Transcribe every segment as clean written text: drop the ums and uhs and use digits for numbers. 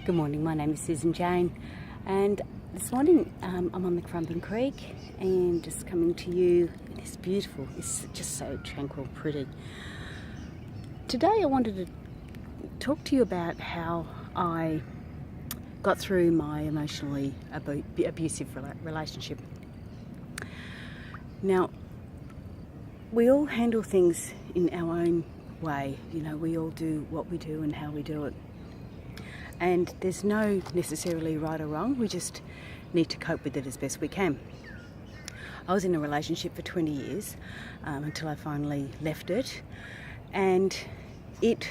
Good morning, my name is Susan Jane, and this morning I'm on the Currumbin Creek and just coming to you. It's beautiful, it's just so tranquil, pretty. Today I wanted to talk to you about how I got through my emotionally abusive relationship. Now, we all handle things in our own way. You know, we all do what we do and how we do it. And there's no necessarily right or wrong, we just need to cope with it as best we can. I was in a relationship for 20 years until I finally left it, and it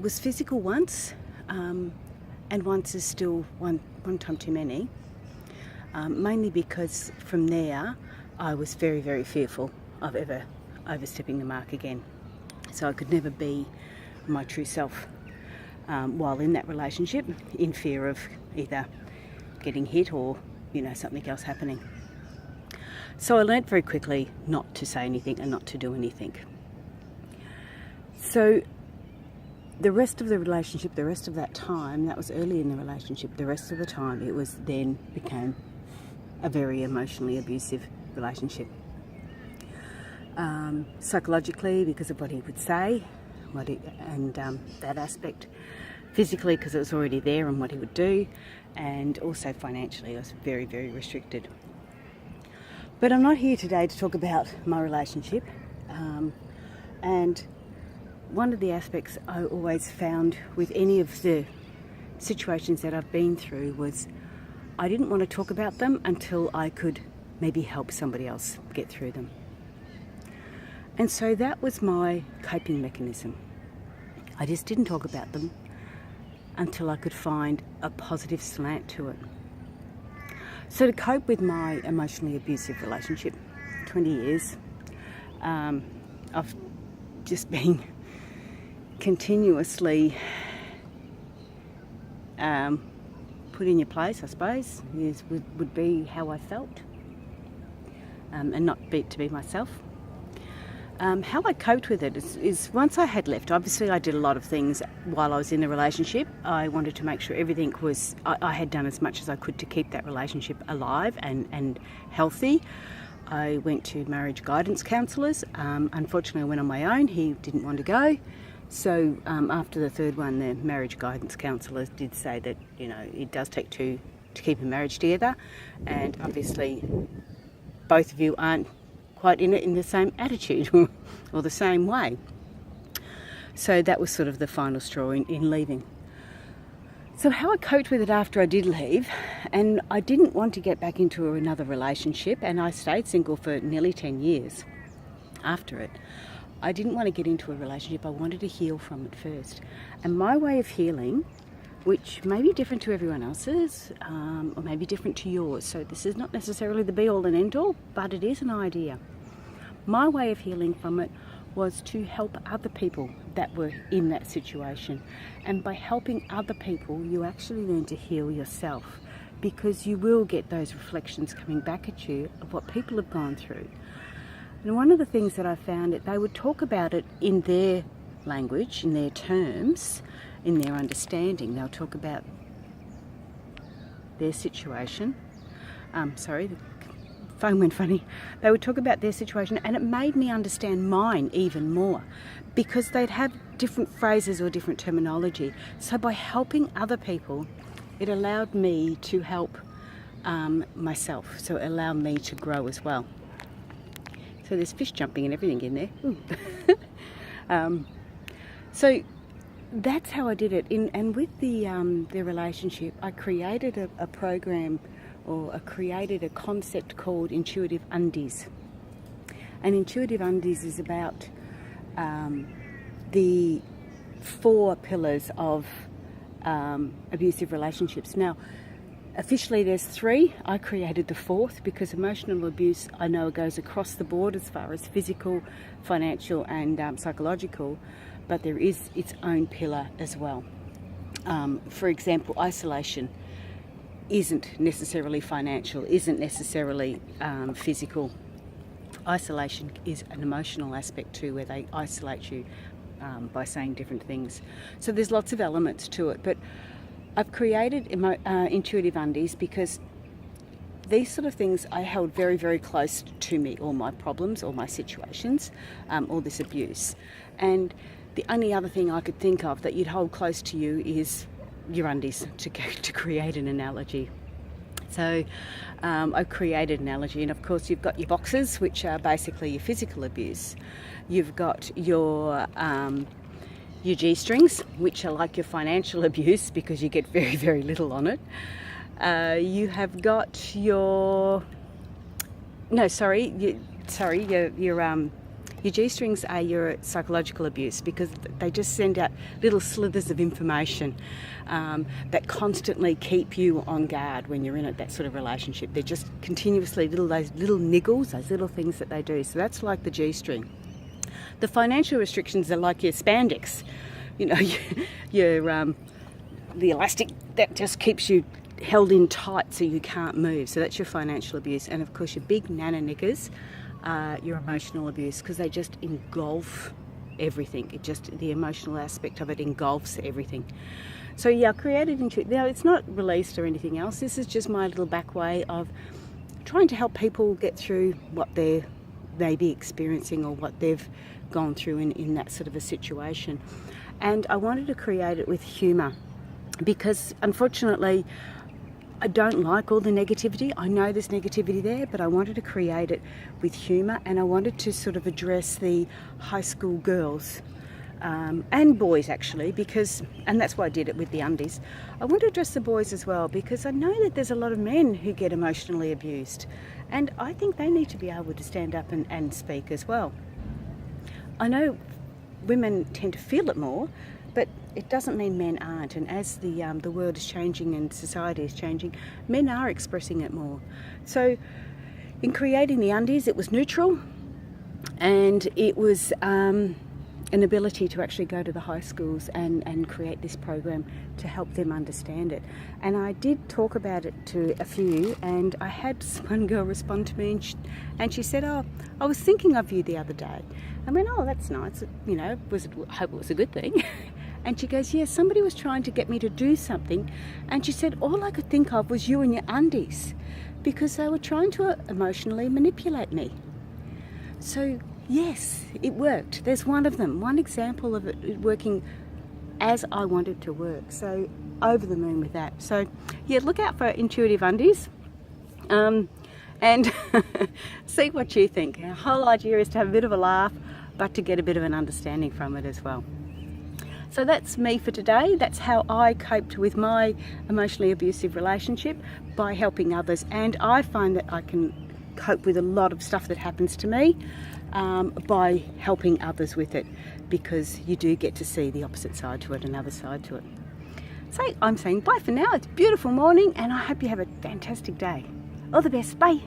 was physical once, and once is still one time too many, mainly because from there I was very, very fearful of ever overstepping the mark again. So I could never be my true self while in that relationship, in fear of either getting hit or, something else happening. So I learnt very quickly not to say anything and not to do anything. So the rest of the relationship, the rest of that time, that was early in the relationship, the rest of the time it was then became a very emotionally abusive relationship. Psychologically, because of what he would say, that aspect. Physically, because it was already there and what he would do, and also financially I was very, very restricted. But I'm not here today to talk about my relationship, and one of the aspects I always found with any of the situations that I've been through was I didn't want to talk about them until I could maybe help somebody else get through them. And so that was my coping mechanism. I just didn't talk about them until I could find a positive slant to it. So to cope with my emotionally abusive relationship, 20 years, of just being continuously put in your place, I suppose, would be how I felt, and not to be myself. How I coped with it is once I had left, obviously I did a lot of things while I was in the relationship. I wanted to make sure everything was, I had done as much as I could to keep that relationship alive and healthy. I went to marriage guidance counsellors. Unfortunately I went on my own, he didn't want to go. So after the third one, the marriage guidance counsellors did say that, it does take two to keep a marriage together, and obviously both of you aren't quite in it in the same attitude or the same way. So that was sort of the final straw in leaving. So how I coped with it after I did leave, and I didn't want to get back into another relationship, and I stayed single for nearly 10 years after it. I didn't want to get into a relationship, I wanted to heal from it first. And my way of healing, which may be different to everyone else's, or maybe different to yours. So this is not necessarily the be-all and end-all, but it is an idea. My way of healing from it was to help other people that were in that situation. And by helping other people, you actually learn to heal yourself, because you will get those reflections coming back at you of what people have gone through. And one of the things that I found, that they would talk about it in their language, in their terms, in their understanding. They'll talk about their situation. The phone went funny. They would talk about their situation, and it made me understand mine even more, because they'd have different phrases or different terminology. So by helping other people, it allowed me to help myself. So it allowed me to grow as well. So there's fish jumping and everything in there. So that's how I did it. And with the relationship, I created a program, or I created a concept called Intuitive Undies. And Intuitive Undies is about the 4 pillars of abusive relationships. Now, officially there's 3. I created the 4th because emotional abuse, I know, goes across the board as far as physical, financial and psychological, but there is its own pillar as well. For example, isolation isn't necessarily financial, isn't necessarily physical. Isolation is an emotional aspect too, where they isolate you by saying different things. So there's lots of elements to it, but I've created intuitive undies because these sort of things I held very, very close to me, all my problems, all my situations, all this abuse. And the only other thing I could think of that you'd hold close to you is your undies, to create an analogy. So I've created an analogy, and of course you've got your boxes, which are basically your physical abuse. You've got your G-strings, which are like your financial abuse because you get very, very little on it. You have got your your G-strings are your psychological abuse because they just send out little slithers of information that constantly keep you on guard when you're in that sort of relationship. They're just continuously those little niggles, those little things that they do. So that's like the G-string. The financial restrictions are like your spandex, the elastic that just keeps you held in tight so you can't move. So that's your financial abuse. And of course your big nana niggers are your emotional abuse because they just engulf everything. The emotional aspect of it engulfs everything. So yeah, I created Intuitist. Now it's not released or anything else. This is just my little back way of trying to help people get through what they may be experiencing or what they've gone through in that sort of a situation. And I wanted to create it with humour because unfortunately I don't like all the negativity. I know there's negativity there, but I wanted to create it with humour, and I wanted to sort of address the high school girls and boys actually, and that's why I did it with the undies. I want to address the boys as well because I know that there's a lot of men who get emotionally abused, and I think they need to be able to stand up and speak as well. I know women tend to feel it more, but it doesn't mean men aren't. And as the world is changing and society is changing, men are expressing it more. So in creating the undies, it was neutral, and it was an ability to actually go to the high schools and create this program to help them understand it. And I did talk about it to a few, and I had one girl respond to me, and she said, "Oh, I was thinking of you the other day." I went, "Oh, that's nice. I hope it was a good thing." And she goes, "Yeah, somebody was trying to get me to do something." And she said, "All I could think of was you and your undies because they were trying to emotionally manipulate me." So, yes, it worked. There's one of them, one example of it working as I wanted to work. So, over the moon with that. So, yeah, look out for intuitive undies and see what you think. Our whole idea is to have a bit of a laugh, but to get a bit of an understanding from it as well. So that's me for today. That's how I coped with my emotionally abusive relationship, by helping others. And I find that I can cope with a lot of stuff that happens to me by helping others with it, because you do get to see the opposite side to it, another side to it. So I'm saying bye for now. It's a beautiful morning, and I hope you have a fantastic day. All the best. Bye.